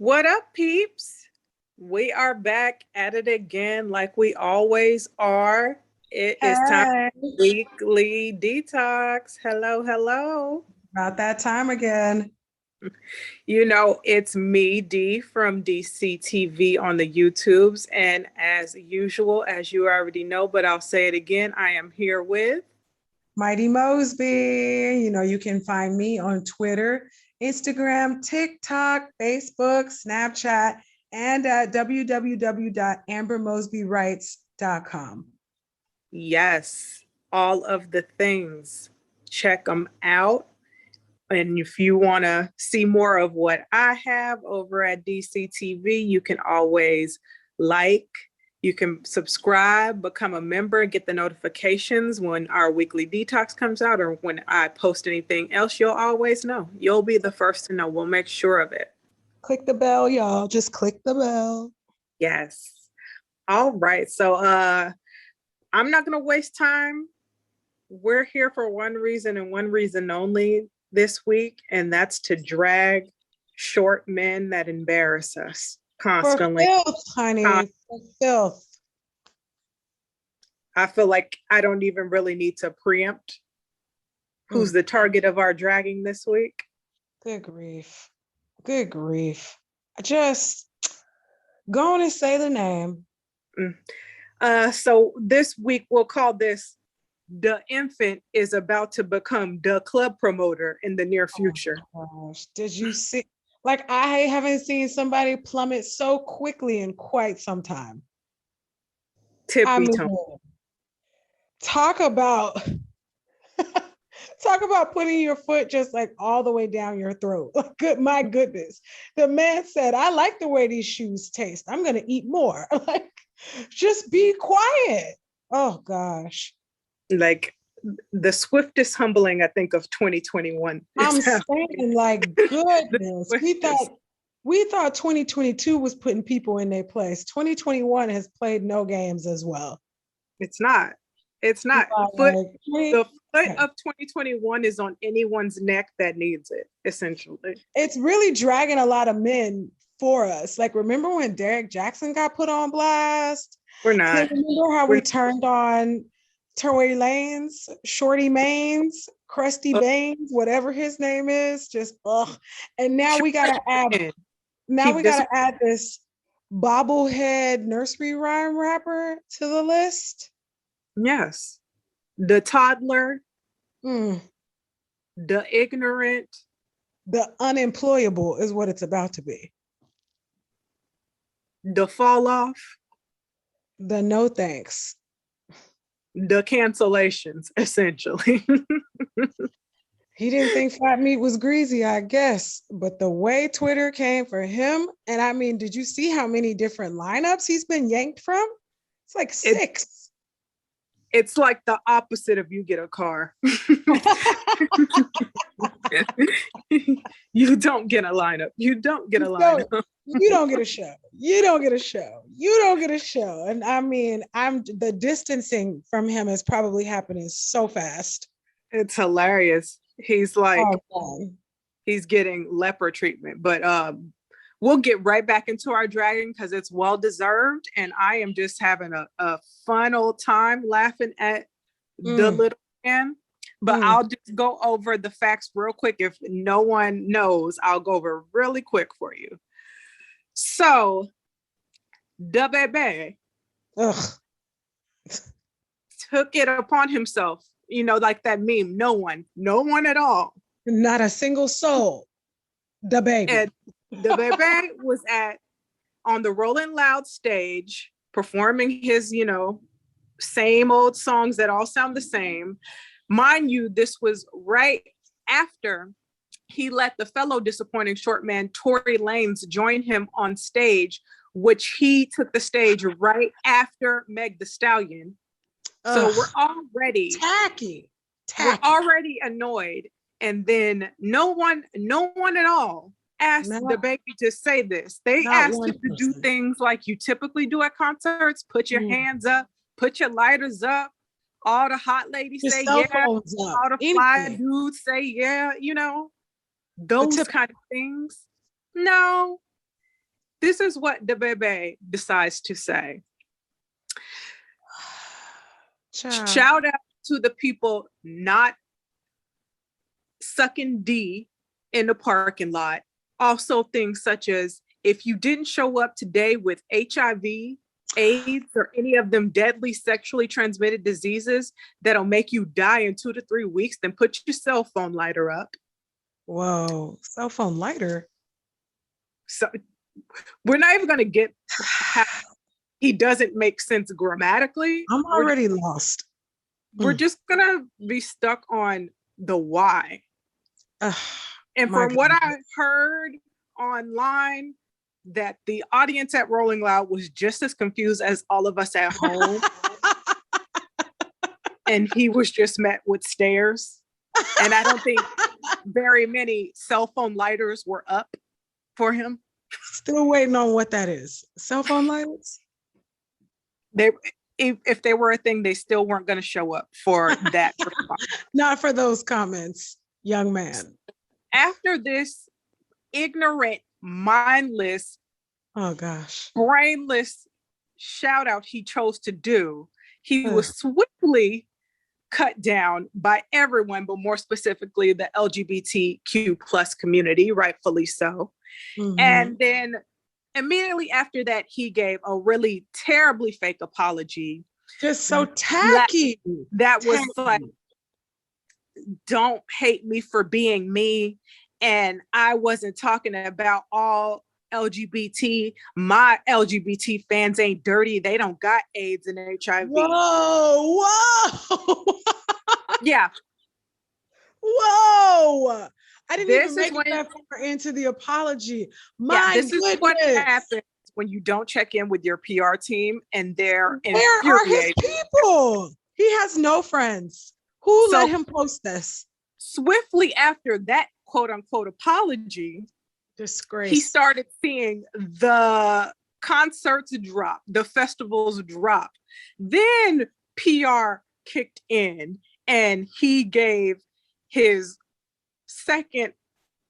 What up, peeps? We are back at it again like we always are. It is time Hey, for weekly detox. Hello, hello. about that time again. It's me, D from DCTV on the YouTubes. And as usual, as you already know, but I'll say it again, I am here with Mighty Mosby. You can find me on Twitter, Instagram, TikTok, Facebook, Snapchat, and at www.ambermosbywrites.com. yes, all of the things. Check them out. And if you want to see more of what I have over at DCTV, you can always you can subscribe, become a member, get the notifications when our weekly detox comes out or when I post anything else. You'll always know. You'll be the first to know. We'll make sure of it. Click the bell, y'all. Just click the bell. Yes. All right. So I'm not going to waste time. We're here for one reason and one reason only this week, and that's to drag short men that embarrass us constantly. For filth, honey. For filth. I feel like I don't even really need to preempt who's the target of our dragging this week. Good grief. Good grief. Just go on and say the name. So this week we'll call this DaInfant is about to become the club promoter in the near future. Oh, gosh. Did you see? Like, I haven't seen somebody plummet so quickly in quite some time. Tippy talk about putting your foot just like all the way down your throat. My goodness. The man said, I like the way these shoes taste. I'm going to eat more. Like, just be quiet. Oh, gosh. Like the swiftest humbling, I think, of 2021. I'm saying, like, goodness. We thought 2022 was putting people in their place. 2021 has played no games as well. It's not. The foot of 2021 is on anyone's neck that needs it, essentially. It's really dragging a lot of men for us. Like, remember when Derek Jackson got put on blast? We're not. Remember how we turned on Tory Lanez, Shorty Maines, Krusty Baines, whatever his name is, just and now we gotta add this bobblehead nursery rhyme rapper to the list. Yes. The toddler, the ignorant, the unemployable is what it's about to be. The fall off, the no thanks. The cancellations, essentially. He didn't think fat meat was greasy, I guess. But the way Twitter came for him, and I mean, did you see how many different lineups he's been yanked from? It's like 6. It's like the opposite of you get a car. You don't get a lineup. You don't get a lineup. You don't get a show. You don't get a show. You don't get a show. And I mean, the distancing from him is probably happening so fast. It's hilarious. He's like, he's getting leper treatment. But we'll get right back into our dragging because it's well deserved. And I am just having a fun old time laughing at the little man. But I'll just go over the facts real quick. If no one knows, I'll go over really quick for you. So, Dababy took it upon himself, like that meme, no one at all. Not a single soul. Dababy. And Dababy was on the Rolling Loud stage performing his, same old songs that all sound the same. Mind you, this was right after he let the fellow disappointing short man, Tory Lanez, join him on stage, which he took the stage right after Meg the Stallion. So we're already tacky. We're already annoyed. And then no one at all asked Dababy to say this. They asked him to do things like you typically do at concerts, put your hands up, put your lighters up. All the hot ladies say yeah. All the fly dudes say yeah, those kind of things. No, This is what Dababy decides to say. Child. Shout out to the people not sucking D in the parking lot. Also things such as, if you didn't show up today with HIV, AIDS, or any of them deadly sexually transmitted diseases that'll make you die in 2 to 3 weeks, then put your cell phone lighter up. Whoa, cell phone lighter. So we're not even going to get how he doesn't make sense grammatically. I'm already lost. We're just going to be stuck on the why. And from what I heard online, that the audience at Rolling Loud was just as confused as all of us at home. And he was just met with stares. And I don't think very many cell phone lighters were up for him. Still waiting on what that is. Cell phone lighters? If they were a thing, they still weren't going to show up for that response. Not for those comments, young man. After this ignorant, mindless, oh gosh, brainless shout out he chose to do, he was swiftly cut down by everyone, but more specifically the LGBTQ plus community, rightfully so. Mm-hmm. And then immediately after that, he gave a really terribly fake apology. Just so tacky. That was like, don't hate me for being me. And I wasn't talking about all LGBT. My LGBT fans ain't dirty. They don't got AIDS and HIV. Whoa. Yeah. Whoa. I didn't even make that far into the apology. This is what happens when you don't check in with your PR team and they're infuriated. Where are his people? He has no friends. Who let him post this? Swiftly after that quote unquote apology, disgrace, he started seeing the concerts drop, the festivals drop. Then PR kicked in and he gave his second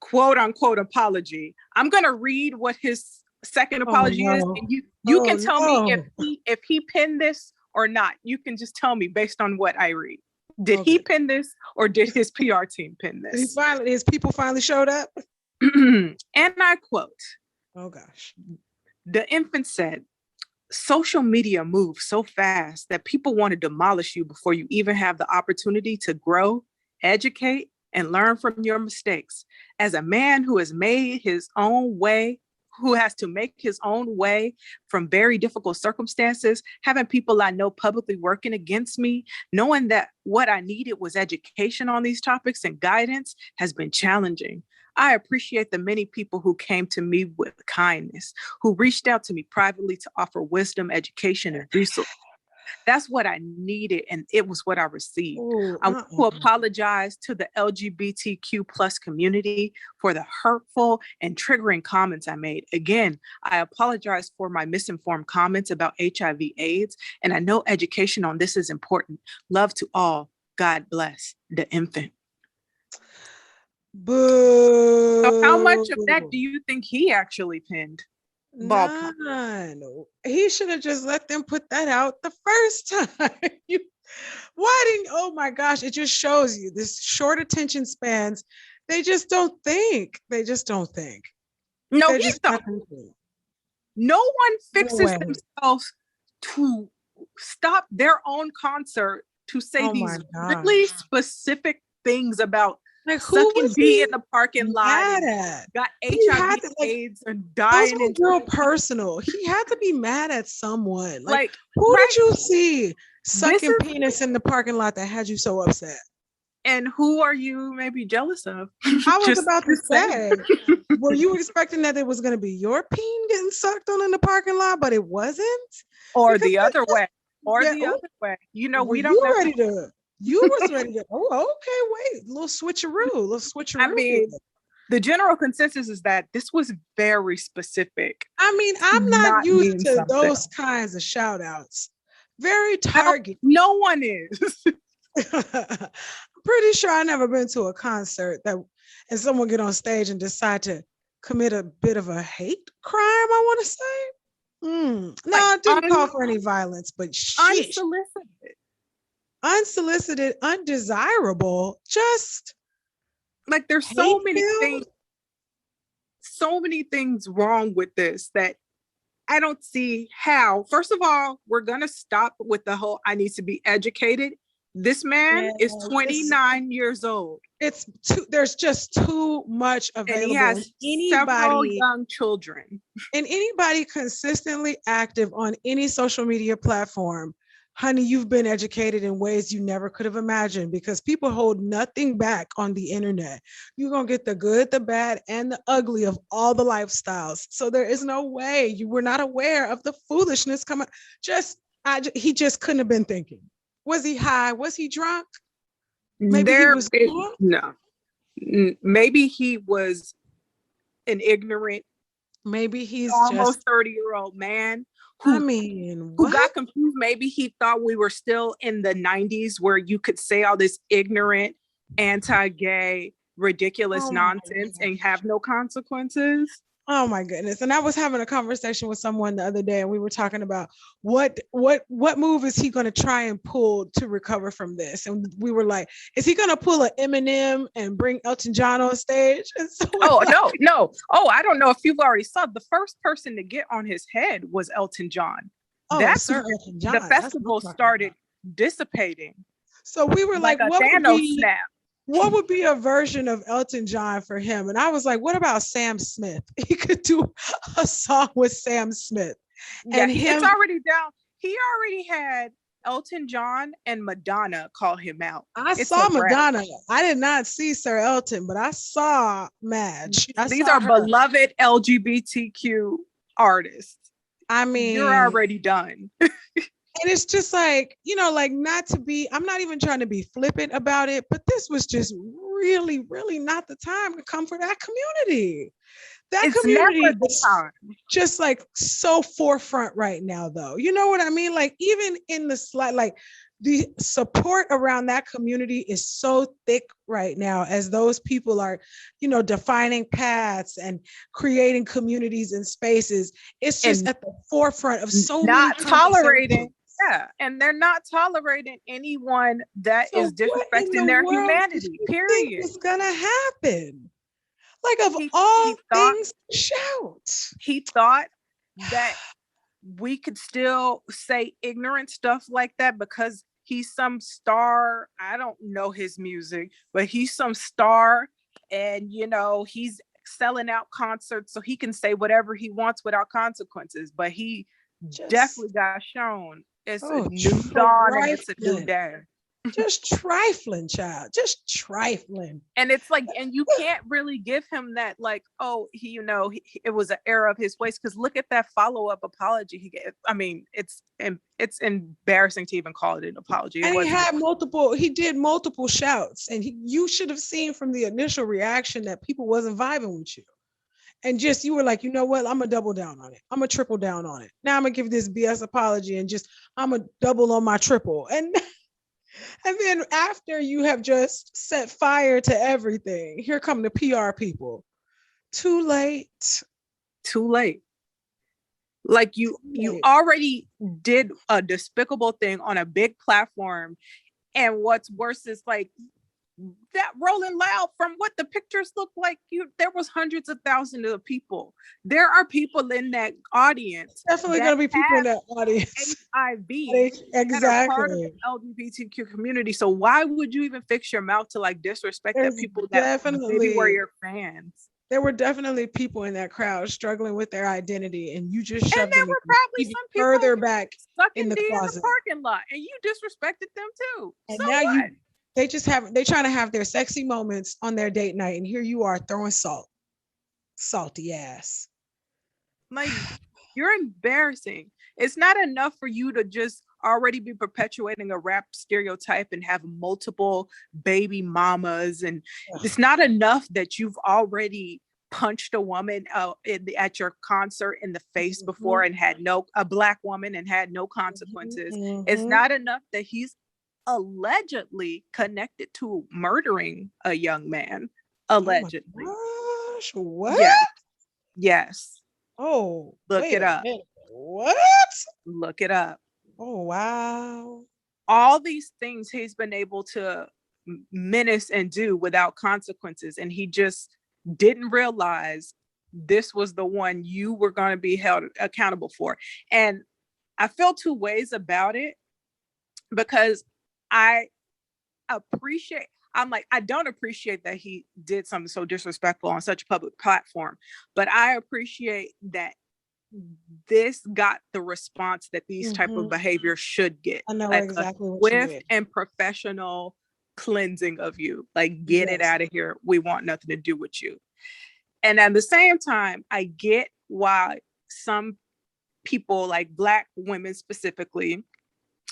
quote unquote apology. I'm going to read what his second apology is. And you can tell me if he penned this or not. You can just tell me based on what I read. Did he pen this or did his PR team pen this? His people finally showed up. And I quote, oh gosh. DaInfant said, social media moves so fast that people want to demolish you before you even have the opportunity to grow, educate, and learn from your mistakes. As a man who has made his own way, who has to make his own way from very difficult circumstances, having people I know publicly working against me, knowing that what I needed was education on these topics and guidance has been challenging. I appreciate the many people who came to me with kindness, who reached out to me privately to offer wisdom, education, and resources. That's what I needed, and it was what I received. I want to apologize to the LGBTQ plus community for the hurtful and triggering comments I made. Again, I apologize for my misinformed comments about HIV/AIDS, and I know education on this is important. Love to all. God bless DaInfant. Boo. So how much of that do you think he actually penned? None. He should have just let them put that out the first time. Oh my gosh, it just shows you this short attention spans. They just don't think. No, he don't. No one fixes themselves to stop their own concert to say these really specific things about like sucking D in the parking lot, got HIV, AIDS, and dying. Those were real personal. He had to be mad at someone. Like who did you see sucking penis in the parking lot that had you so upset? And who are you maybe jealous of? I was about to say, were you expecting that it was going to be your peen getting sucked on in the parking lot, but it wasn't? Or the other way. Or the other way. You know, we don't know. You was ready to, wait, little switcheroo. I mean, the general consensus is that this was very specific. I mean, I'm not used to those kinds of shout outs. Very targeted. No one is. I'm pretty sure I never been to a concert and someone get on stage and decide to commit a bit of a hate crime, I want to say. No, Like, it didn't call for any violence, but shit. Unsolicited, undesirable, just like there's so many things wrong with this that I don't see how. First of all, we're gonna stop with the whole I need to be educated. This man is 29 years old. There's just too much available. And he has several young children. And anybody consistently active on any social media platform, honey, you've been educated in ways you never could have imagined, because people hold nothing back on the internet. You're going to get the good, the bad, and the ugly of all the lifestyles. So there is no way you were not aware of the foolishness coming. He just couldn't have been thinking. Was he high? Was he drunk? Maybe he was drunk? No. Maybe he was an ignorant, maybe he's almost 30-year-old man who got confused. Maybe he thought we were still in the 90s where you could say all this ignorant, anti-gay, ridiculous nonsense and have no consequences. Oh my goodness. And I was having a conversation with someone the other day, and we were talking about what move is he going to try and pull to recover from this? And we were like, is he going to pull an Eminem and bring Elton John on stage? And so no. Oh, I don't know if you've already saw the first person to get on his head was Elton John. That's when Elton John. The festival started dissipating. So we were like a Thanos snap. What would be a version of Elton John for him? And I was like, what about Sam Smith? He could do a song with Sam Smith. And it's already down. He already had Elton John and Madonna call him out. I saw Madonna. I did not see Sir Elton, but I saw Madge. These are beloved LGBTQ artists. I mean, you're already done. And it's just like, I'm not even trying to be flippant about it, but this was just really, really not the time to come for that community. It's community never the time. Just like so forefront right now, though. You know what I mean? Like even in the slide, like the support around that community is so thick right now as those people are, defining paths and creating communities and spaces. It's just at the forefront of so not tolerating. Yeah, and they're not tolerating anyone that is disrespecting their humanity, period. It's gonna happen. Like of all things, shout. He thought that we could still say ignorant stuff like that because he's some star. I don't know his music, but he's some star, and he's selling out concerts so he can say whatever he wants without consequences. But he definitely got shown. It's a new dawn and it's a new day. Just trifling, child. Just trifling. And it's like, and you can't really give him that, like, it was an error of his ways. Because look at that follow-up apology he gave. I mean, it's embarrassing to even call it an apology. And he did multiple shouts, and you should have seen from the initial reaction that people wasn't vibing with you. And just, you were like, you know what? I'm going to double down on it. I'm going to triple down on it. Now I'm going to give this BS apology and I'm going to double on my triple. And then after you have just set fire to everything, here come the PR people. Too late. Like you already did a despicable thing on a big platform. And what's worse is like, that Rolling Loud, from what the pictures look like, there was hundreds of thousands of people. There are people in that audience. Definitely going to be people in that audience. HIV, exactly. That are part of the LGBTQ community. So why would you even fix your mouth to like disrespect that people that maybe were your fans? There were definitely people in that crowd struggling with their identity, and you just shoved them probably some further back in the closet, in the parking lot, and you disrespected them too. And so now they're trying to have their sexy moments on their date night, and here you are throwing salty ass. Like, you're embarrassing. It's not enough for you to just already be perpetuating a rap stereotype and have multiple baby mamas, and it's not enough that you've already punched a woman at your concert in the face before and had a black woman and had no consequences. It's not enough that he's allegedly connected to murdering a young man. Allegedly. Oh my gosh, what? Yeah. Yes. Oh, Look wait it a up. minute. What? Look it up. Oh, wow. All these things he's been able to menace and do without consequences. And he just didn't realize this was the one you were going to be held accountable for. And I feel two ways about it, because I appreciate, I'm like, I don't appreciate that he did something so disrespectful on such a public platform, but I appreciate that this got the response that these type of behaviors should get. I know like exactly a what you swift mean. and professional cleansing of you. Like, get it out of here. We want nothing to do with you. And at the same time, I get why some people, like Black women specifically,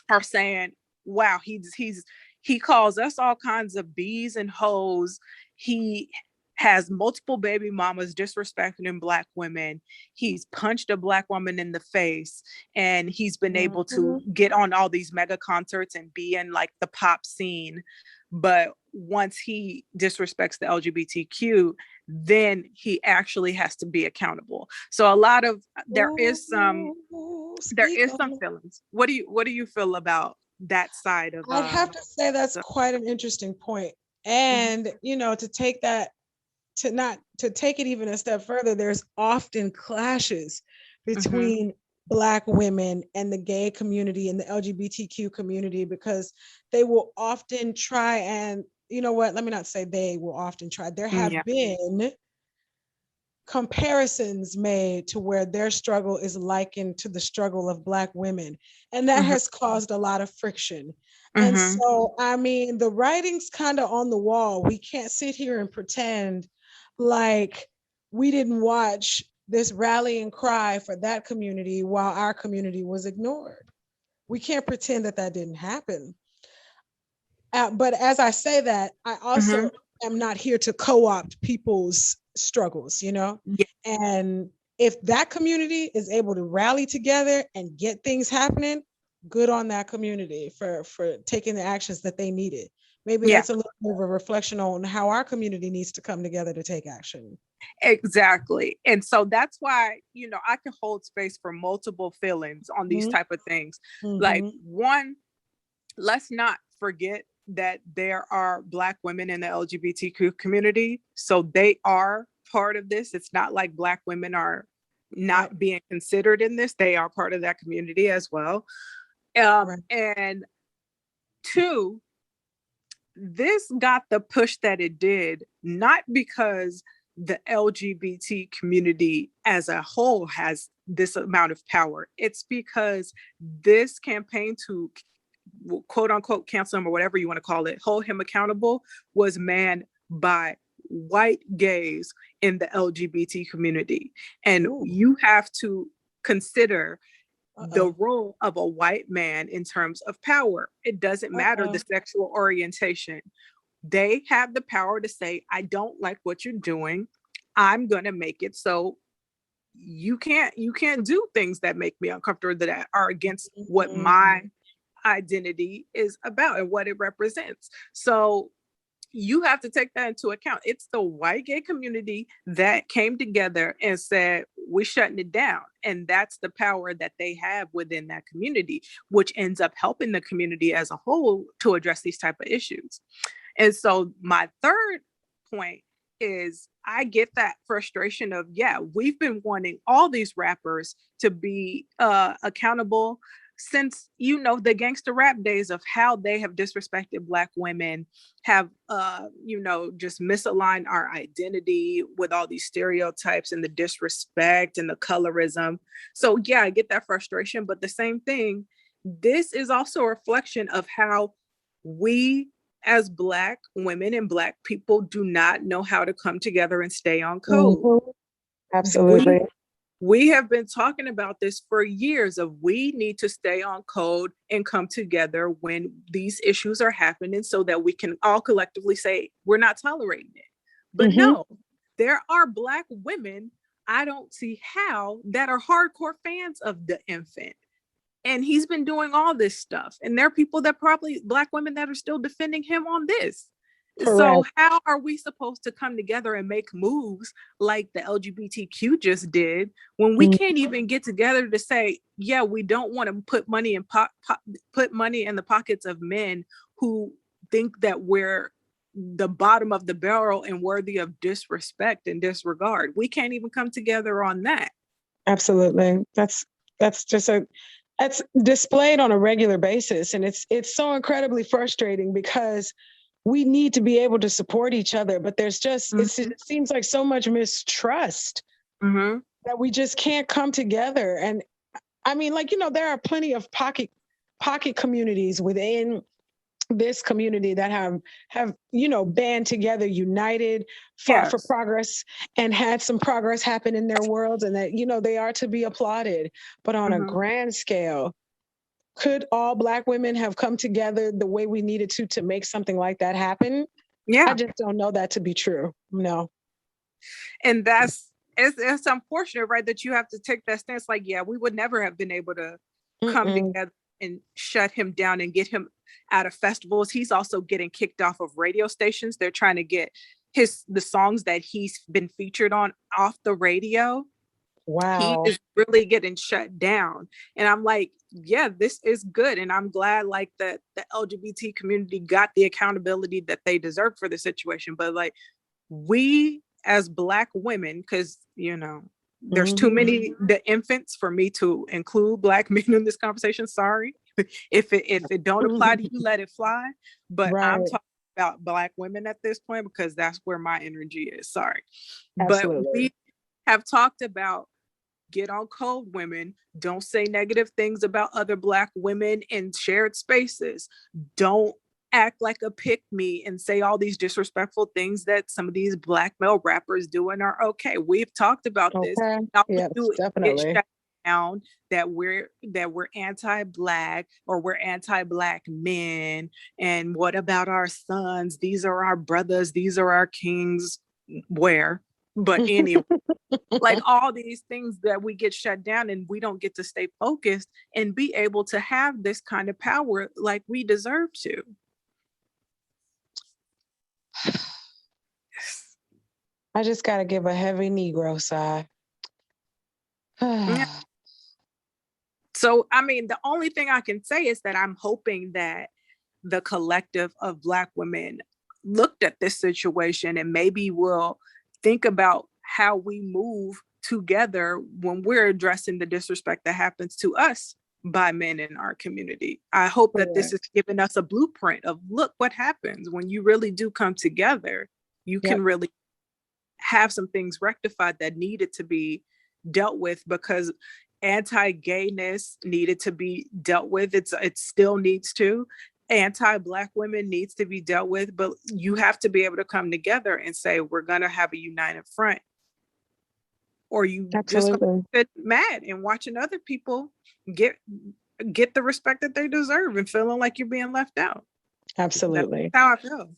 are saying, wow, he calls us all kinds of bees and hoes. He has multiple baby mamas, disrespecting Black women. He's punched a Black woman in the face, and he's been able to get on all these mega concerts and be in like the pop scene. But once he disrespects the LGBTQ, then he actually has to be accountable. So a lot of there is some feelings. What do you feel about that side of I'd have to say that's quite an interesting point. And to take that, to take it even a step further, there's often clashes between Black women and the gay community and the LGBTQ community, because they will often try and, let me not say they will often try. There have been comparisons made to where their struggle is likened to the struggle of Black women. And that has caused a lot of friction. And so, I mean, the writing's kind of on the wall. We can't sit here and pretend like we didn't watch this rallying cry for that community while our community was ignored. We can't pretend that that didn't happen. But as I say that, I also am not here to co-opt people's struggles, And if that community is able to rally together and get things happening, good on that community for taking the actions that they needed. Maybe that's a little bit of a reflection on how our community needs to come together to take action. Exactly. And so that's why, I can hold space for multiple feelings on these type of things. Like, one, let's not forget that there are Black women in the LGBTQ community. So they are part of this. It's not like Black women are not being considered in this. They are part of that community as well. And two, this got the push that it did, not because the LGBT community as a whole has this amount of power. It's because this campaign to quote unquote cancel him, or whatever you want to call it, hold him accountable, was manned by white gays in the LGBT community. And you have to consider the role of a white man in terms of power. It doesn't matter the sexual orientation. They have the power to say, I don't like what you're doing. I'm going to make it so you can't do things that make me uncomfortable, that are against what my identity is about and what it represents. So you have to take that into account. It's the white gay community that came together and said, we're shutting it down. And that's the power that they have within that community, which ends up helping the community as a whole to address these type of issues. And so my third point is, I get that frustration of, we've been wanting all these rappers to be accountable since, the gangster rap days of how they have disrespected Black women, have, just misaligned our identity with all these stereotypes and the disrespect and the colorism. So I get that frustration, but the same thing, this is also a reflection of how we as Black women and Black people do not know how to come together and stay on code. Absolutely. We have been talking about this for years of, we need to stay on code and come together when these issues are happening, so that we can all collectively say, we're not tolerating it. But no, there are Black women, I don't see how, that are hardcore fans of DaInfant. And he's been doing all this stuff. And there are people that probably, Black women, that are still defending him on this. So how are we supposed to come together and make moves like the LGBTQ just did when we can't even get together to say, yeah, we don't want to put money in put money in the pockets of men who think that we're the bottom of the barrel and worthy of disrespect and disregard. We can't even come together on that. Absolutely. That's displayed on a regular basis. And it's so incredibly frustrating because we need to be able to support each other, but there's just, it seems like so much mistrust that we just can't come together. And I mean, like, there are plenty of pocket communities within this community that have band together, united, fought for progress, and had some progress happen in their worlds, and that they are to be applauded. But on a grand scale, could all Black women have come together the way we needed to make something like that happen? I just don't know that to be true. No. And it's unfortunate, right, that you have to take that stance. Like, yeah, we would never have been able to come together and shut him down and get him out of festivals. He's also getting kicked off of radio stations. They're trying to get the songs that he's been featured on off the radio. Wow. He is really getting shut down. And I'm like, yeah, this is good. And I'm glad like that the LGBT community got the accountability that they deserve for the situation. But like, we as Black women, because there's too many DaInfants for me to include Black men in this conversation. Sorry. If it don't apply to you, let it fly. But I'm talking about Black women at this point because that's where my energy is. Sorry. Absolutely. But we have talked about get on code, women. Don't say negative things about other Black women in shared spaces. Don't act like a pick-me and say all these disrespectful things that some of these Black male rappers do and are okay. We've talked about this. Yes, definitely. Get shut down that we're anti-Black or we're anti-Black men. And what about our sons? These are our brothers. These are our kings. Where? But anyway, like all these things that we get shut down and we don't get to stay focused and be able to have this kind of power like we deserve to. I just got to give a heavy Negro sigh. So, I mean, the only thing I can say is that I'm hoping that the collective of Black women looked at this situation and maybe will think about how we move together when we're addressing the disrespect that happens to us by men in our community. I hope that this is giving us a blueprint of look what happens when you really do come together. You can really have some things rectified that needed to be dealt with because anti-gayness needed to be dealt with. It still needs to. Anti-Black women needs to be dealt with, but you have to be able to come together and say, we're going to have a united front. Or you just get mad and watching other people get the respect that they deserve and feeling like you're being left out. Absolutely. That's how I feel.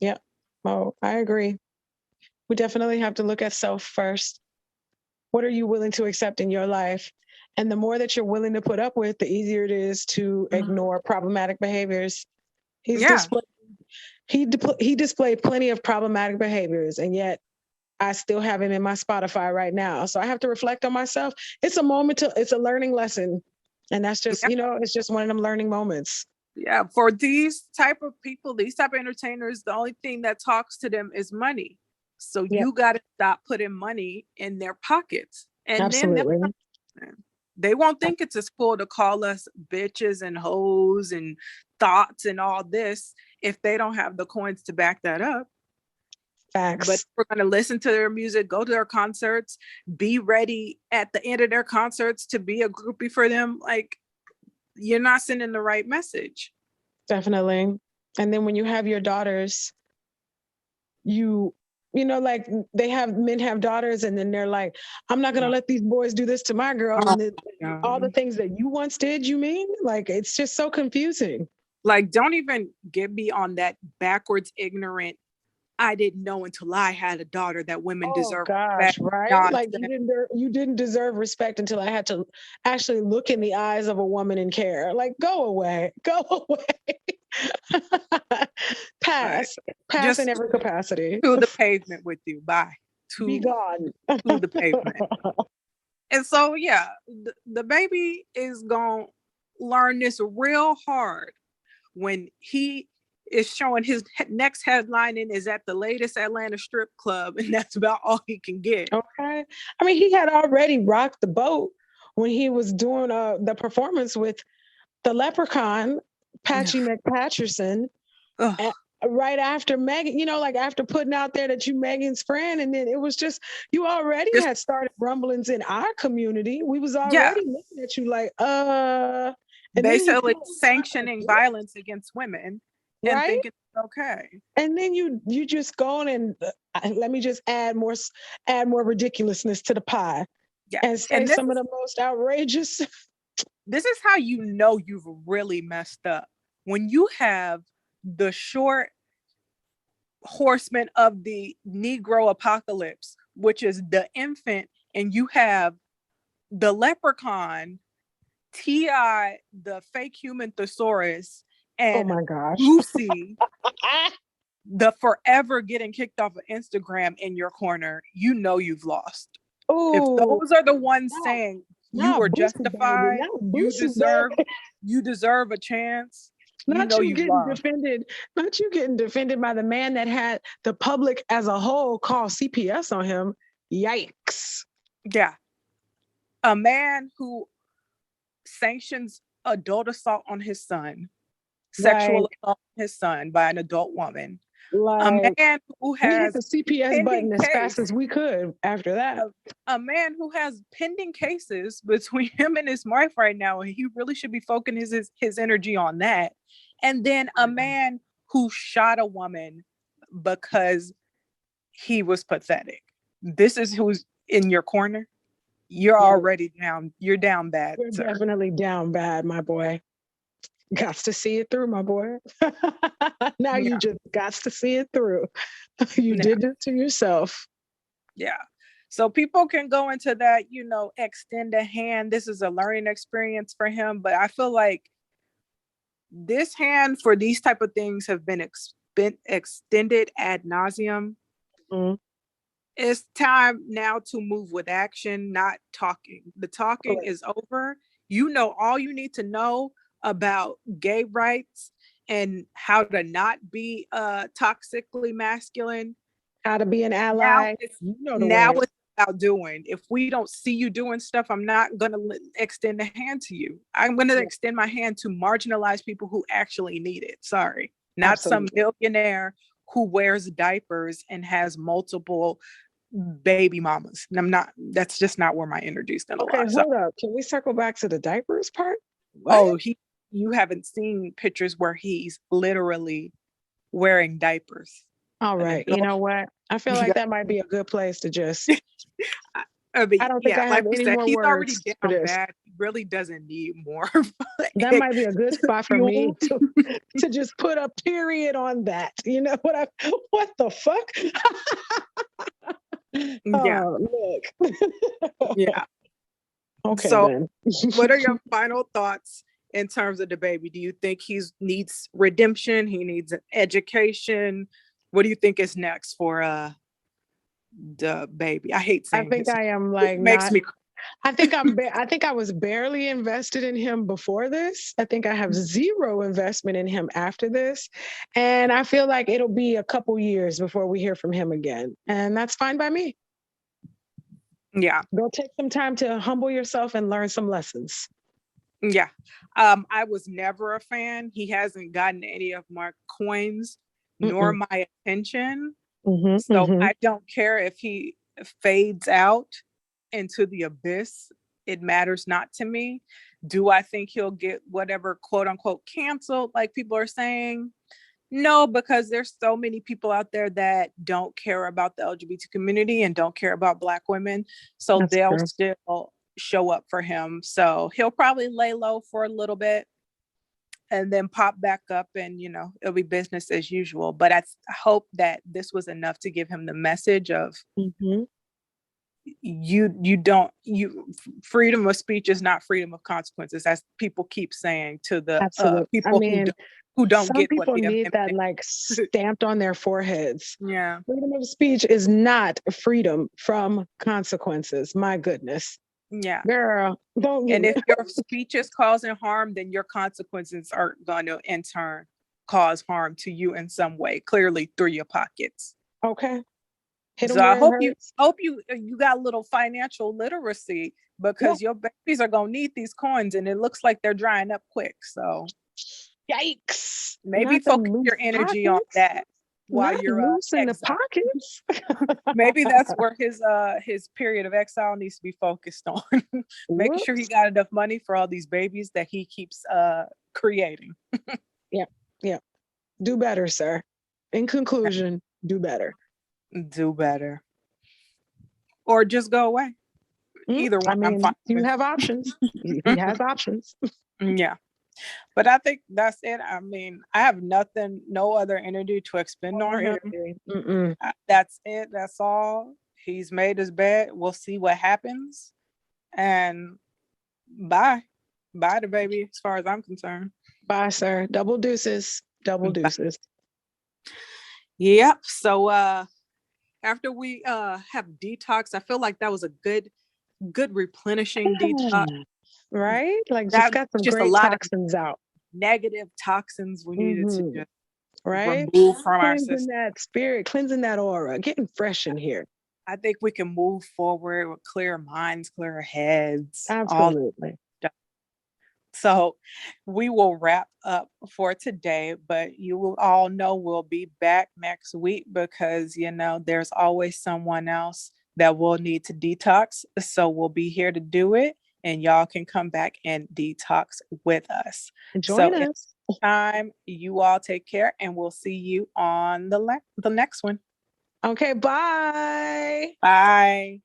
Yeah. Oh, I agree. We definitely have to look at self first. What are you willing to accept in your life? And the more that you're willing to put up with, the easier it is to ignore problematic behaviors. He displayed plenty of problematic behaviors, and yet I still have him in my Spotify right now. So I have to reflect on myself. It's a learning lesson. And that's just, it's just one of them learning moments. Yeah. For these type of people, these type of entertainers, the only thing that talks to them is money. So you got to stop putting money in their pockets. And absolutely. Then they won't think it's as cool to call us bitches and hoes and thoughts and all this if they don't have the coins to back that up. Facts. But we're going to listen to their music, go to their concerts, be ready at the end of their concerts to be a groupie for them. Like, you're not sending the right message. Definitely. And then when you have your daughters, like men have daughters and then they're like, I'm not going to let these boys do this to my girl. And all the things that you once did, you mean? Like, it's just so confusing. Like, don't even get me on that backwards, ignorant, I didn't know until I had a daughter that women deserve respect. Right? Nonsense. Like you didn't deserve respect until I had to actually look in the eyes of a woman and care. Like, go away. Pass Just in every capacity. to the pavement with you. Bye. Be gone. To the pavement. And so, yeah, the baby is going to learn this real hard when he is showing his next headlining is at the latest Atlanta strip club, and that's about all he can get. Okay. I mean, he had already rocked the boat when he was doing the performance with the Leprechaun, Patchy McPatcherson, right after Megan, like after putting out there that you Megan's friend, and then it was just, you already had started rumblings in our community. We was already looking at you like, and basically sanctioning violence against women and thinking it's okay. And then you just go on and let me just add more ridiculousness to the pie. Yeah. And say some of the most outrageous. This is how you know you've really messed up. When you have the short horseman of the Negro apocalypse, which is DaInfant, and you have the Leprechaun, T.I., the fake human thesaurus, and oh my gosh, Lucy, the forever getting kicked off of Instagram in your corner, you know you've lost. Ooh, if those are the ones saying you were justified, you deserve a chance. Not you getting defended by the man that had the public as a whole call CPS on him. Yikes. Yeah. A man who sanctions adult assault on his son, sexual assault on his son by an adult woman. A man who has the CPS button as fast as we could after that. A man who has pending cases between him and his wife right now, and he really should be focusing his energy on that. And then a man who shot a woman because he was pathetic. This is who's in your corner. You're already down. You're down bad. You're definitely down bad, my boy. Got to see it through, my boy. Now you just got to see it through. You did it to yourself. Yeah. So people can go into that, extend a hand. This is a learning experience for him. But I feel like this hand for these type of things have been extended ad nauseum. Mm-hmm. It's time now to move with action, not talking. The talking is over. All you need to know about gay rights and how to not be toxically masculine, how to be an ally. Now it's about doing. If we don't see you doing stuff, I'm not going to extend a hand to you. I'm going to extend my hand to marginalized people who actually need it. Sorry, not some millionaire who wears diapers and has multiple baby mamas. That's just not where my energy is going to lie. Hold up. Can we circle back to the diapers part? What? Oh, you haven't seen pictures where he's literally wearing diapers. All right. You know what? I feel like that might be a good place to just. I don't think I have any more he's words already for down this. bad. He really doesn't need more. That might be a good spot for me to just put a period on that. You know what? What the fuck? Yeah. Look. Yeah. Okay. So, then. What are your final thoughts in terms of DaBaby? Do you think he needs redemption? He needs an education? What do you think is next for DaBaby? I hate saying. I think I am like it makes me. I think I think I was barely invested in him before this. I think I have zero investment in him after this, and I feel like it'll be a couple years before we hear from him again, and that's fine by me. Yeah. Go take some time to humble yourself and learn some lessons. Yeah. I was never a fan. He hasn't gotten any of my coins nor my attention. I don't care if he fades out into the abyss. It matters not to me. Do I think he'll get whatever quote unquote canceled, like people are saying? No, because there's so many people out there that don't care about the LGBT community and don't care about Black women. So they'll still show up for him. So he'll probably lay low for a little bit and then pop back up and, it'll be business as usual. But I hope that this was enough to give him the message of freedom of speech is not freedom of consequences, as people keep saying to the people who don't who don't Some get what people the need that amendment. like stamped on their foreheads. Yeah. Freedom of speech is not freedom from consequences. My goodness. Yeah. Girl, don't get And me. if your speech is causing harm, then your consequences are going to in turn cause harm to you in some way, clearly through your pockets. Okay. Hit them So I where hope it hurts. you got a little financial literacy, because your babies are gonna need these coins, and it looks like they're drying up quick. So Yikes. maybe Not the focus loose your energy on pockets. that while Not you're loose in the exiled. pockets. Maybe that's where his period of exile needs to be focused on. Making sure he got enough money for all these babies that he keeps creating. Yeah. Yeah. Do better, sir. In conclusion, do better. Do better. Or just go away. Either one. I mean, I'm fine. you have options. He has options. Yeah. But I think that's it. I mean, I have no other energy to expend on him. That's it. That's all. He's made his bed. We'll see what happens. And bye. Bye, DaBaby, as far as I'm concerned. Bye, sir. Double deuces. Double deuces. Yep. So after we have detox, I feel like that was a good replenishing detox. Right? Like just got some great toxins out. Negative toxins we needed to just remove from our system. system. That spirit, cleansing that aura, getting fresh in here. I think we can move forward with clear minds, clear heads. Absolutely. So we will wrap up for today, but you will all know we'll be back next week, because, there's always someone else that will need to detox. So we'll be here to do it, and y'all can come back and detox with us. Join us. Time, you all take care, and we'll see you on the next one. Okay, bye. Bye.